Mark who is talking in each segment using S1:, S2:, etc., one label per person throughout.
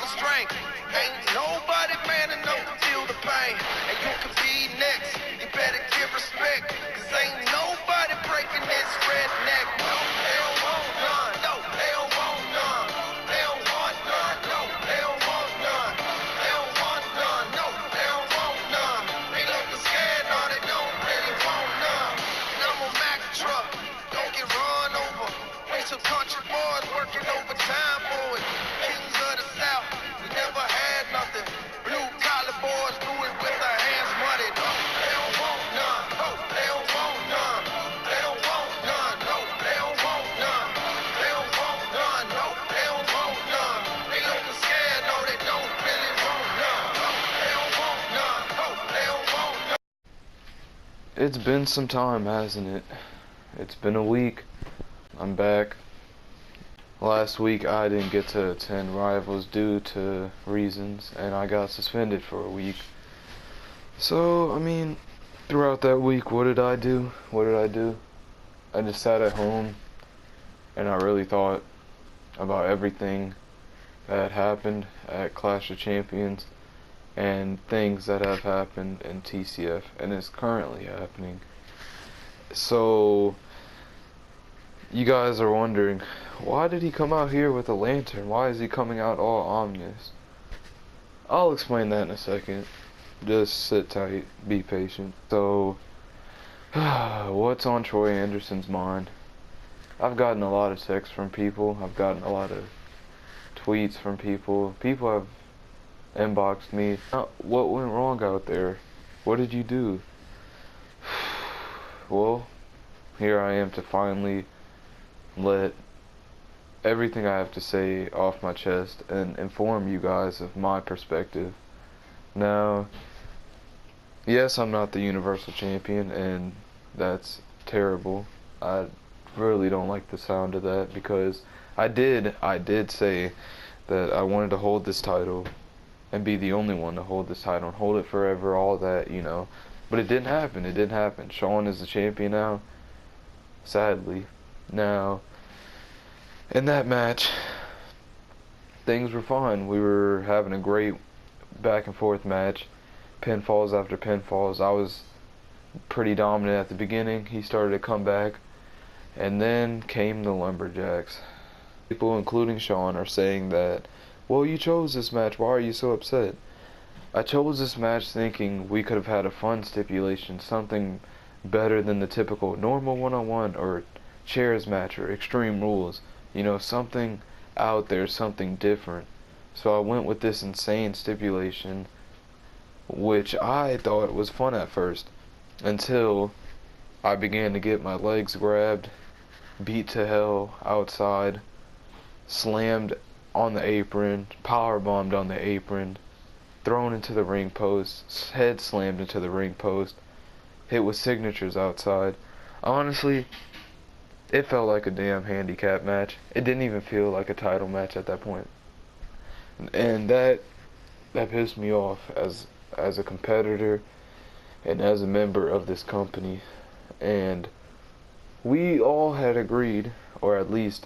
S1: the strength. Ain't nobody man enough to feel the pain. And you can be next. You better give respect. Cause ain't nobody breaking this redneck. No, they don't want none. No, they don't want none. They don't want none. No, they don't want none. They don't want none. No, they don't want none. They looking scared, no, they don't really want none. And I'm a Mack truck. Don't get run over. We some country boys working overtime, boys. Kings of the South, we never had nothing. Blue collar boys do it with their hands muddy. No, they don't want none. No, they don't want none. They don't want none. No, they don't want none. They don't want none. No, they don't want none. They looking scared, no, they don't really want none. No, they don't want none. No, they don't want none.
S2: It's been some time, hasn't it? It's been a week. I'm back. Last week I didn't get to attend Rivals due to reasons, and I got suspended for a week. So, I mean, throughout that week, what did I do? I just sat at home, and I really thought about everything that happened at Clash of Champions, and things that have happened in TCF, and is currently happening. So, you guys are wondering, why did he come out here with a lantern? Why is he coming out all ominous? I'll explain that in a second. Just sit tight, be patient. So, what's on Troy Anderson's mind? I've gotten a lot of texts from people. I've gotten a lot of tweets from people. People have inboxed me. What went wrong out there? What did you do? Well, here I am to finally let everything I have to say off my chest and inform you guys of my perspective. Now, yes, I'm not the Universal Champion, and that's terrible. I really don't like the sound of that, because I did say that I wanted to hold this title and be the only one to hold this title and hold it forever, all that, you know. But it didn't happen. Sean is the champion now, sadly. Now, in that match, things were fine. We were having a great back and forth match, pinfalls after pinfalls. I was pretty dominant at the beginning. He started to come back, and then came the Lumberjacks. People, including Sean, are saying that, well, you chose this match, why are you so upset? I chose this match thinking we could have had a fun stipulation, something better than the typical normal one-on-one or chairs match or Extreme Rules. You know, something out there, something different. So I went with this insane stipulation, which I thought was fun at first, until I began to get my legs grabbed, beat to hell outside, slammed on the apron, power bombed on the apron, thrown into the ring post, head slammed into the ring post, hit with signatures outside. Honestly, it felt like a damn handicap match. It didn't even feel like a title match at that point. And that pissed me off as a competitor and as a member of this company. And we all had agreed, or at least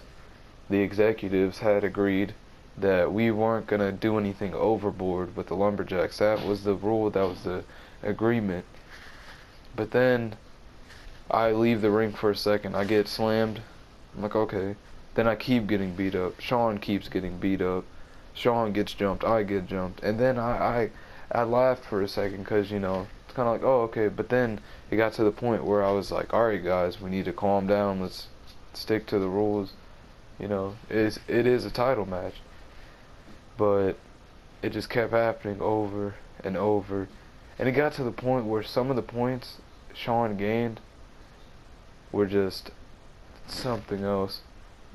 S2: the executives had agreed, that we weren't going to do anything overboard with the Lumberjacks. That was the rule, that was the agreement. But then I leave the ring for a second, I get slammed, I'm like, okay. Then I keep getting beat up, Sean keeps getting beat up, Sean gets jumped, I get jumped, and then I laughed for a second, because, you know, it's kind of like, oh, okay. But then it got to the point where I was like, alright guys, we need to calm down, let's stick to the rules. You know, it is a title match. But it just kept happening over and over, and it got to the point where some of the points Sean gained were just something else,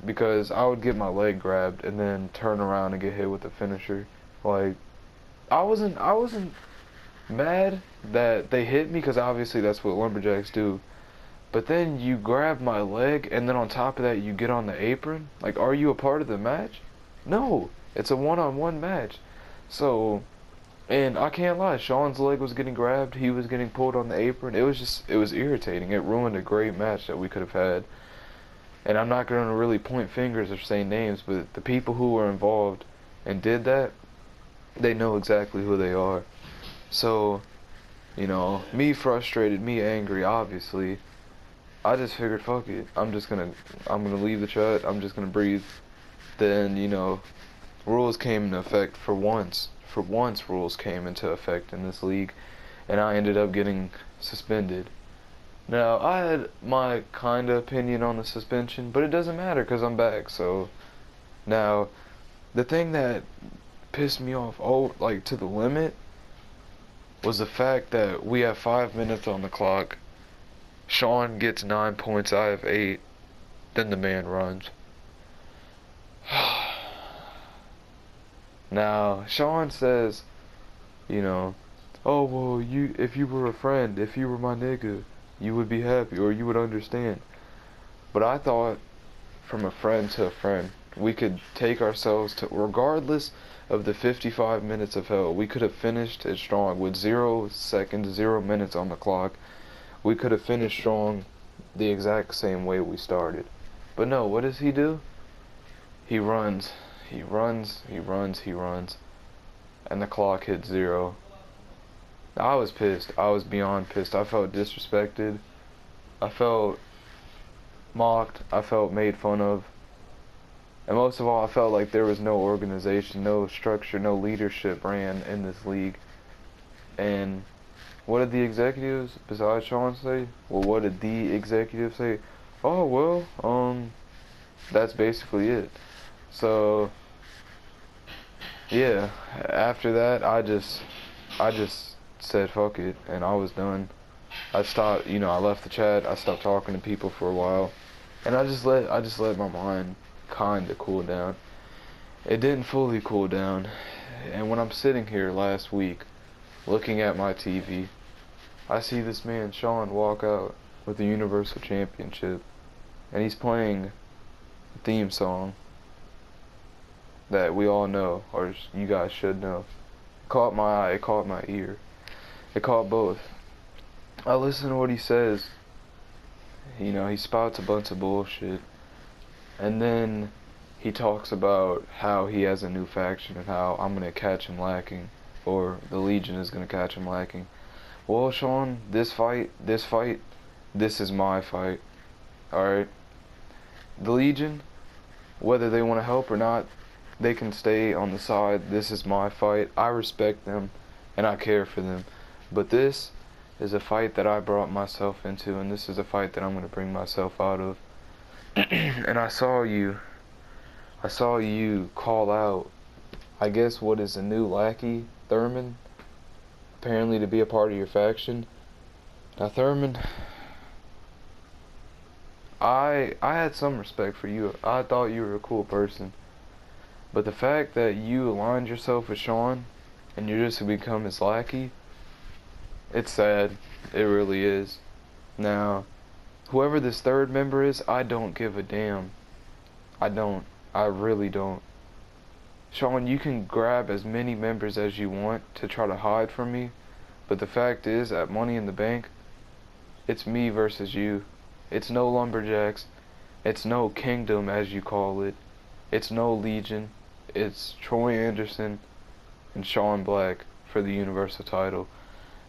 S2: because I would get my leg grabbed and then turn around and get hit with the finisher. Like, I wasn't mad that they hit me, because obviously that's what Lumberjacks do, but then you grab my leg, and then on top of that you get on the apron. Like, are you a part of the match? No, it's a one-on-one match. So, and I can't lie, Sean's leg was getting grabbed, he was getting pulled on the apron. It was irritating. It ruined a great match that we could have had. And I'm not going to really point fingers or say names, but the people who were involved and did that, They know exactly who they are. So, you know, me frustrated, me angry, obviously, I just figured, fuck it. I'm gonna leave the chat. I'm just gonna breathe. Then, you know, rules came into effect for once. For once, rules came into effect in this league, and I ended up getting suspended. Now, I had my kind of opinion on the suspension, but it doesn't matter because I'm back. So, now, the thing that pissed me off, oh, like to the limit, was the fact that we have 5 minutes on the clock. Sean gets 9 points, I have 8. Then the man runs. Now, Sean says, you know, oh, well, if you were a friend, if you were my nigga, you would be happy or you would understand. But I thought, from a friend to a friend, we could take ourselves to, regardless of the 55 minutes of hell, we could have finished it strong with 0 seconds, 0 minutes on the clock. We could have finished strong the exact same way we started. But no, what does he do? He runs, he runs, he runs, he runs, and the clock hits 0. I was pissed. I was beyond pissed. I felt disrespected. I felt mocked. I felt made fun of. And most of all, I felt like there was no organization, no structure, no leadership ran in this league. And what did the executives, besides Sean, say? Well, what did the executives say? Oh, well, that's basically it. So, yeah, after that, I just said fuck it, and I was done. I stopped, you know, I left the chat. I stopped talking to people for a while, and I just let my mind kind of cool down. It didn't fully cool down, and when I'm sitting here last week, looking at my TV, I see this man Sean walk out with the Universal Championship, and he's playing a theme song that we all know, or you guys should know. It caught my eye, it caught my ear, it caught both. I listen to what he says. You know, he spouts a bunch of bullshit. And then he talks about how he has a new faction and how I'm going to catch him lacking. Or the Legion is going to catch him lacking. Well, Sean, this fight, this is my fight. Alright? The Legion, whether they want to help or not, they can stay on the side. This is my fight. I respect them and I care for them. But this is a fight that I brought myself into, and this is a fight that I'm going to bring myself out of. And I saw you call out, I guess, what is a new lackey, Thurman, apparently to be a part of your faction. Now, Thurman, I had some respect for you. I thought you were a cool person. But the fact that you aligned yourself with Sean, and you're just to become his lackey, it's sad. It really is. Now, whoever this third member is, I don't give a damn. I don't. I really don't. Sean, you can grab as many members as you want to try to hide from me, but the fact is, at Money in the Bank, it's me versus you. It's no Lumberjacks. It's no Kingdom, as you call it. It's no Legion. It's Troy Anderson and Sean Black for the Universal title.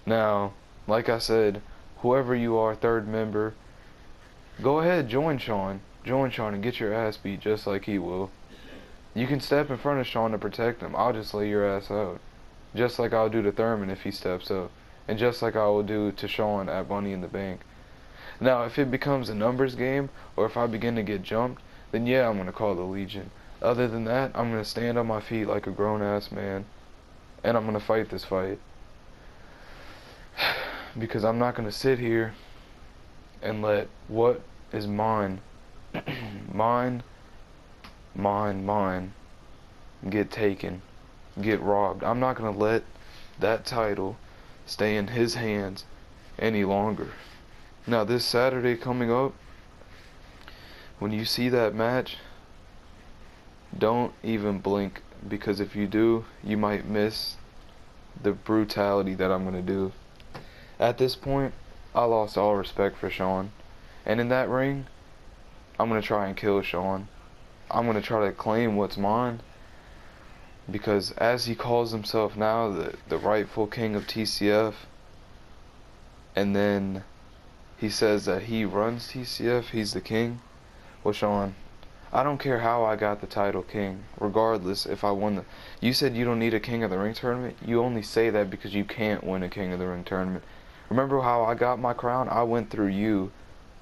S2: Now, like I said, whoever you are, third member, go ahead, join Sean. Join Sean and get your ass beat just like he will. You can step in front of Sean to protect him. I'll just lay your ass out. Just like I'll do to Thurman if he steps up. And just like I will do to Sean at Money in the Bank. Now, if it becomes a numbers game, or if I begin to get jumped, then yeah, I'm going to call the Legion. Other than that, I'm going to stand on my feet like a grown-ass man. And I'm going to fight this fight. Because I'm not going to sit here and let what is mine, mine, get taken, get robbed. I'm not going to let that title stay in his hands any longer. Now, this Saturday coming up, when you see that match, don't even blink, because if you do, you might miss the brutality that I'm going to do. At this point, I lost all respect for Sean. And in that ring, I'm going to try and kill Sean. I'm going to try to claim what's mine. Because as he calls himself now the rightful king of TCF, and then he says that he runs TCF, he's the king. Well, Sean, I don't care how I got the title king, regardless if I won the... You said you don't need a King of the Ring tournament? You only say that because you can't win a King of the Ring tournament. Remember how I got my crown? I went through you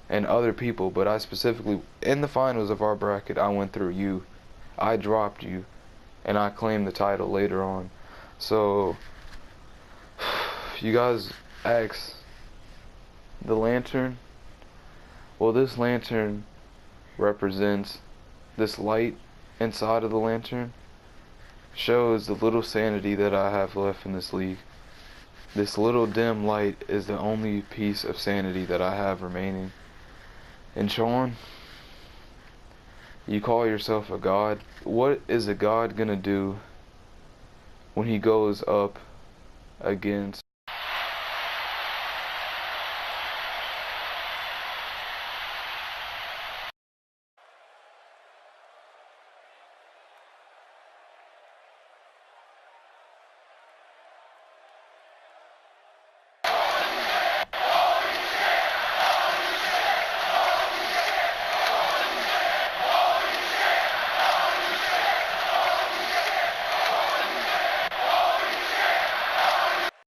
S2: and other people, but I specifically, in the finals of our bracket, I went through you. I dropped you, and I claimed the title later on. So, you guys ask, the lantern? Well, this lantern represents, this light inside of the lantern shows the little sanity that I have left in this league. This little dim light is the only piece of sanity that I have remaining. And Sean, you call yourself a god. What is a god gonna do when he goes up against